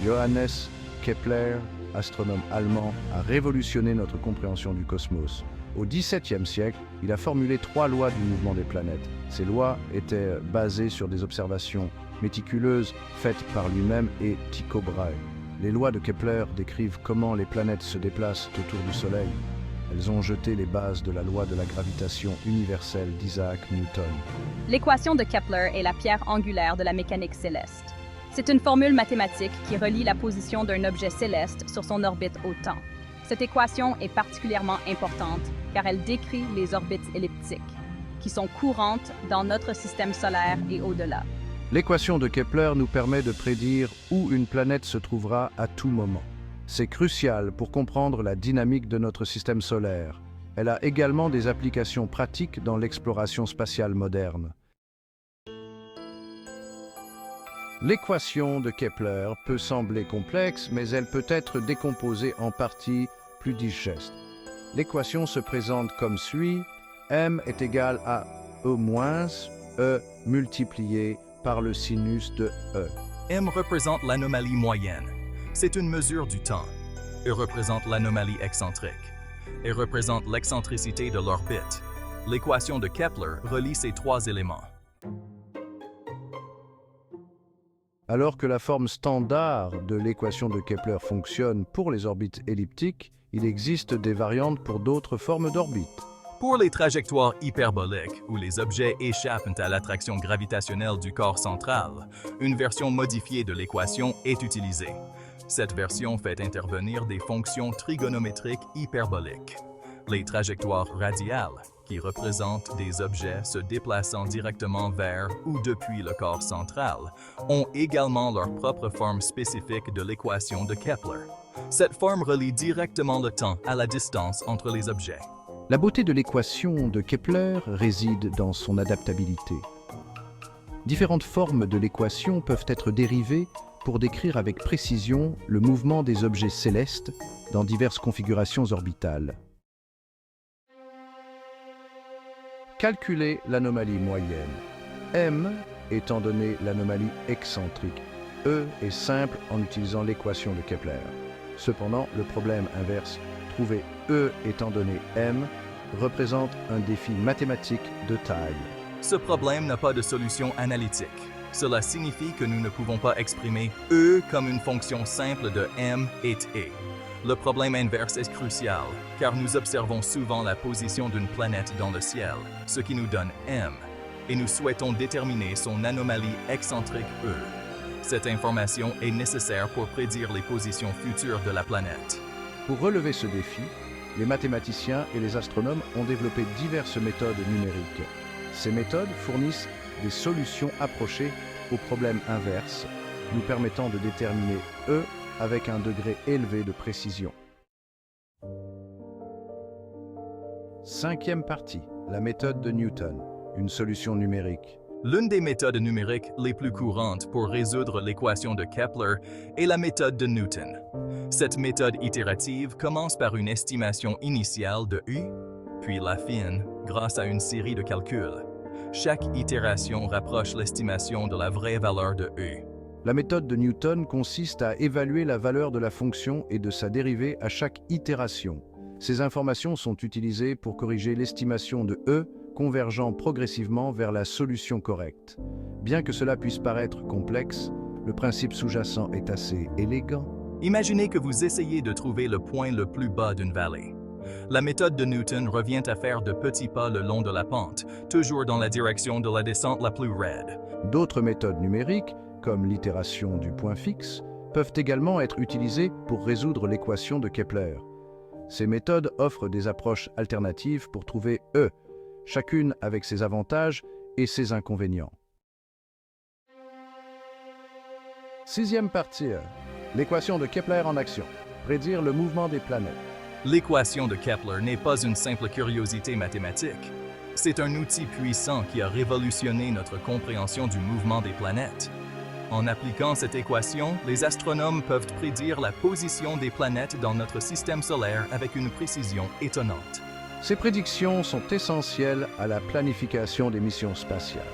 Johannes Kepler, astronome allemand, a révolutionné notre compréhension du cosmos. Au XVIIe siècle, il a formulé 3 lois du mouvement des planètes. Ces lois étaient basées sur des observations méticuleuses faites par lui-même et Tycho Brahe. Les lois de Kepler décrivent comment les planètes se déplacent autour du Soleil. Elles ont jeté les bases de la loi de la gravitation universelle d'Isaac Newton. L'équation de Kepler est la pierre angulaire de la mécanique céleste. C'est une formule mathématique qui relie la position d'un objet céleste sur son orbite au temps. Cette équation est particulièrement importante car elle décrit les orbites elliptiques, qui sont courantes dans notre système solaire et au-delà. L'équation de Kepler nous permet de prédire où une planète se trouvera à tout moment. C'est crucial pour comprendre la dynamique de notre système solaire. Elle a également des applications pratiques dans l'exploration spatiale moderne. L'équation de Kepler peut sembler complexe, mais elle peut être décomposée en parties plus digestes. L'équation se présente comme suit. M est égal à E moins E multiplié par le sinus de E. M représente l'anomalie moyenne. C'est une mesure du temps. E représente l'anomalie excentrique. E représente l'excentricité de l'orbite. L'équation de Kepler relie ces 3 éléments. Alors que la forme standard de l'équation de Kepler fonctionne pour les orbites elliptiques, il existe des variantes pour d'autres formes d'orbites. Pour les trajectoires hyperboliques, où les objets échappent à l'attraction gravitationnelle du corps central, une version modifiée de l'équation est utilisée. Cette version fait intervenir des fonctions trigonométriques hyperboliques. Les trajectoires radiales, qui représentent des objets se déplaçant directement vers ou depuis le corps central, ont également leur propre forme spécifique de l'équation de Kepler. Cette forme relie directement le temps à la distance entre les objets. La beauté de l'équation de Kepler réside dans son adaptabilité. Différentes formes de l'équation peuvent être dérivées pour décrire avec précision le mouvement des objets célestes dans diverses configurations orbitales. Calculer l'anomalie moyenne. M étant donné l'anomalie excentrique. E est simple en utilisant l'équation de Kepler. Cependant, le problème inverse, trouver E étant donné M, représente un défi mathématique de taille. Ce problème n'a pas de solution analytique. Cela signifie que nous ne pouvons pas exprimer E comme une fonction simple de M et E. Le problème inverse est crucial, car nous observons souvent la position d'une planète dans le ciel, ce qui nous donne M, et nous souhaitons déterminer son anomalie excentrique E. Cette information est nécessaire pour prédire les positions futures de la planète. Pour relever ce défi, les mathématiciens et les astronomes ont développé diverses méthodes numériques. Ces méthodes fournissent des solutions approchées au problème inverse, nous permettant de déterminer E avec un degré élevé de précision. 5e partie, la méthode de Newton, une solution numérique. L'une des méthodes numériques les plus courantes pour résoudre l'équation de Kepler est la méthode de Newton. Cette méthode itérative commence par une estimation initiale de U, puis l'affine grâce à une série de calculs. Chaque itération rapproche l'estimation de la vraie valeur de U. La méthode de Newton consiste à évaluer la valeur de la fonction et de sa dérivée à chaque itération. Ces informations sont utilisées pour corriger l'estimation de E, convergeant progressivement vers la solution correcte. Bien que cela puisse paraître complexe, le principe sous-jacent est assez élégant. Imaginez que vous essayez de trouver le point le plus bas d'une vallée. La méthode de Newton revient à faire de petits pas le long de la pente, toujours dans la direction de la descente la plus raide. D'autres méthodes numériques, comme l'itération du point fixe, peuvent également être utilisées pour résoudre l'équation de Kepler. Ces méthodes offrent des approches alternatives pour trouver E, chacune avec ses avantages et ses inconvénients. 6e partie, l'équation de Kepler en action. Prédire le mouvement des planètes. L'équation de Kepler n'est pas une simple curiosité mathématique. C'est un outil puissant qui a révolutionné notre compréhension du mouvement des planètes. En appliquant cette équation, les astronomes peuvent prédire la position des planètes dans notre système solaire avec une précision étonnante. Ces prédictions sont essentielles à la planification des missions spatiales.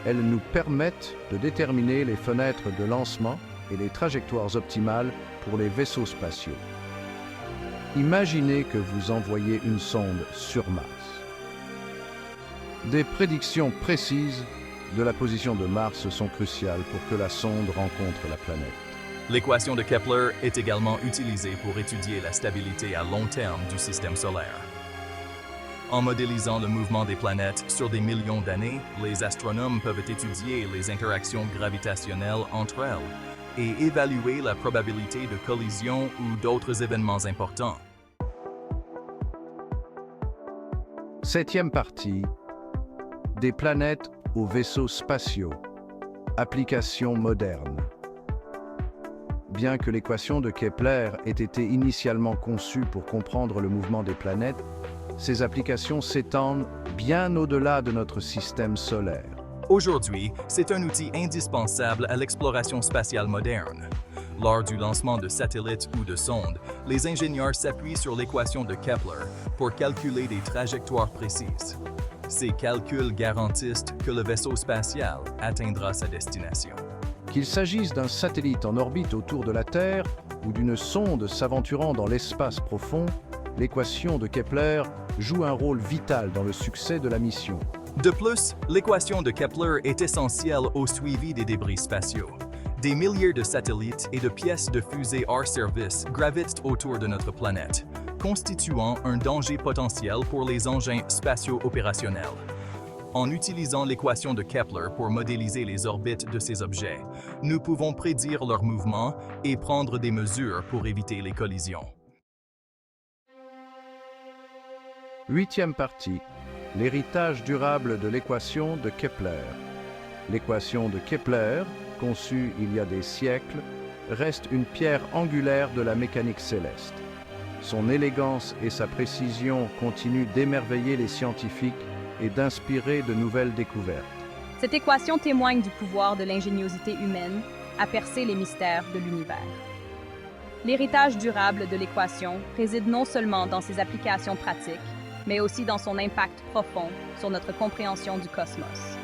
Elles nous permettent de déterminer les fenêtres de lancement et les trajectoires optimales pour les vaisseaux spatiaux. Imaginez que vous envoyez une sonde sur Mars. Des prédictions précises de la position de Mars sont cruciales pour que la sonde rencontre la planète. L'équation de Kepler est également utilisée pour étudier la stabilité à long terme du système solaire. En modélisant le mouvement des planètes sur des millions d'années, les astronomes peuvent étudier les interactions gravitationnelles entre elles et évaluer la probabilité de collision ou d'autres événements importants. 7e partie. Des planètes aux vaisseaux spatiaux. Applications modernes. Bien que l'équation de Kepler ait été initialement conçue pour comprendre le mouvement des planètes, ses applications s'étendent bien au-delà de notre système solaire. Aujourd'hui, c'est un outil indispensable à l'exploration spatiale moderne. Lors du lancement de satellites ou de sondes, les ingénieurs s'appuient sur l'équation de Kepler pour calculer des trajectoires précises. Ces calculs garantissent que le vaisseau spatial atteindra sa destination. Qu'il s'agisse d'un satellite en orbite autour de la Terre ou d'une sonde s'aventurant dans l'espace profond, l'équation de Kepler joue un rôle vital dans le succès de la mission. De plus, l'équation de Kepler est essentielle au suivi des débris spatiaux. Des milliers de satellites et de pièces de fusées hors service gravitent autour de notre planète, constituant un danger potentiel pour les engins spatiaux opérationnels. En utilisant l'équation de Kepler pour modéliser les orbites de ces objets, nous pouvons prédire leur mouvement et prendre des mesures pour éviter les collisions. 8e partie. L'héritage durable de l'équation de Kepler. L'équation de Kepler, conçue il y a des siècles, reste une pierre angulaire de la mécanique céleste. Son élégance et sa précision continuent d'émerveiller les scientifiques et d'inspirer de nouvelles découvertes. Cette équation témoigne du pouvoir de l'ingéniosité humaine à percer les mystères de l'univers. L'héritage durable de l'équation réside non seulement dans ses applications pratiques, mais aussi dans son impact profond sur notre compréhension du cosmos.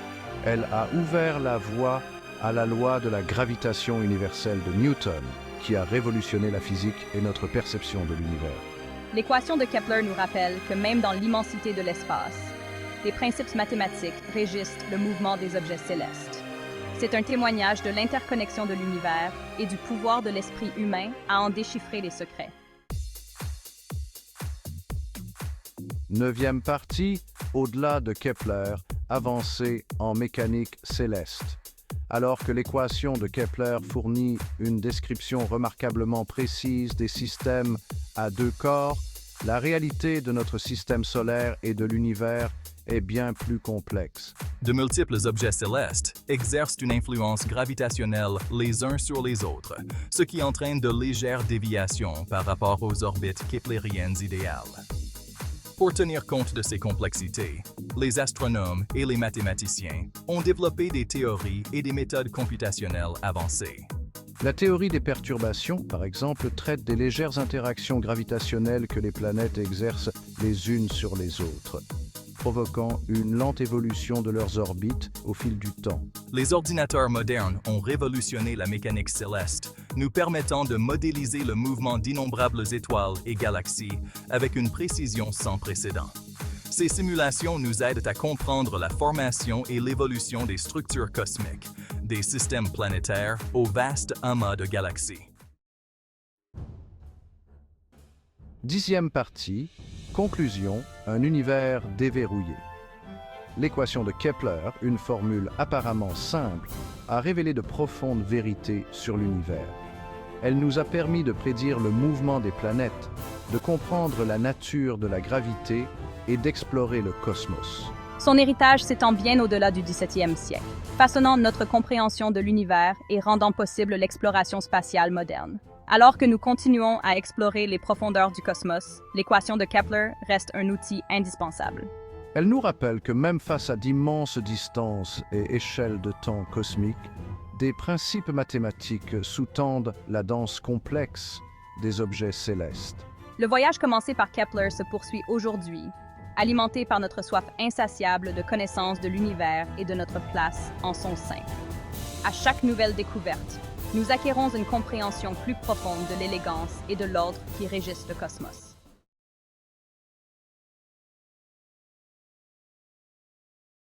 Elle a ouvert la voie à la loi de la gravitation universelle de Newton, qui a révolutionné la physique et notre perception de l'univers. L'équation de Kepler nous rappelle que même dans l'immensité de l'espace, les principes mathématiques régissent le mouvement des objets célestes. C'est un témoignage de l'interconnexion de l'univers et du pouvoir de l'esprit humain à en déchiffrer les secrets. 9e partie, au-delà de Kepler, avancée en mécanique céleste. Alors que l'équation de Kepler fournit une description remarquablement précise des systèmes à deux corps, la réalité de notre système solaire et de l'univers est bien plus complexe. De multiples objets célestes exercent une influence gravitationnelle les uns sur les autres, ce qui entraîne de légères déviations par rapport aux orbites keplériennes idéales. Pour tenir compte de ces complexités, les astronomes et les mathématiciens ont développé des théories et des méthodes computationnelles avancées. La théorie des perturbations, par exemple, traite des légères interactions gravitationnelles que les planètes exercent les unes sur les autres, provoquant une lente évolution de leurs orbites au fil du temps. Les ordinateurs modernes ont révolutionné la mécanique céleste, nous permettant de modéliser le mouvement d'innombrables étoiles et galaxies avec une précision sans précédent. Ces simulations nous aident à comprendre la formation et l'évolution des structures cosmiques, des systèmes planétaires au vaste amas de galaxies. 10e partie, conclusion, un univers déverrouillé. L'équation de Kepler, une formule apparemment simple, a révélé de profondes vérités sur l'univers. Elle nous a permis de prédire le mouvement des planètes, de comprendre la nature de la gravité et d'explorer le cosmos. Son héritage s'étend bien au-delà du XVIIe siècle, façonnant notre compréhension de l'univers et rendant possible l'exploration spatiale moderne. Alors que nous continuons à explorer les profondeurs du cosmos, l'équation de Kepler reste un outil indispensable. Elle nous rappelle que même face à d'immenses distances et échelles de temps cosmiques, des principes mathématiques sous-tendent la danse complexe des objets célestes. Le voyage commencé par Kepler se poursuit aujourd'hui, alimenté par notre soif insatiable de connaissance de l'univers et de notre place en son sein. À chaque nouvelle découverte, nous acquérons une compréhension plus profonde de l'élégance et de l'ordre qui régissent le cosmos.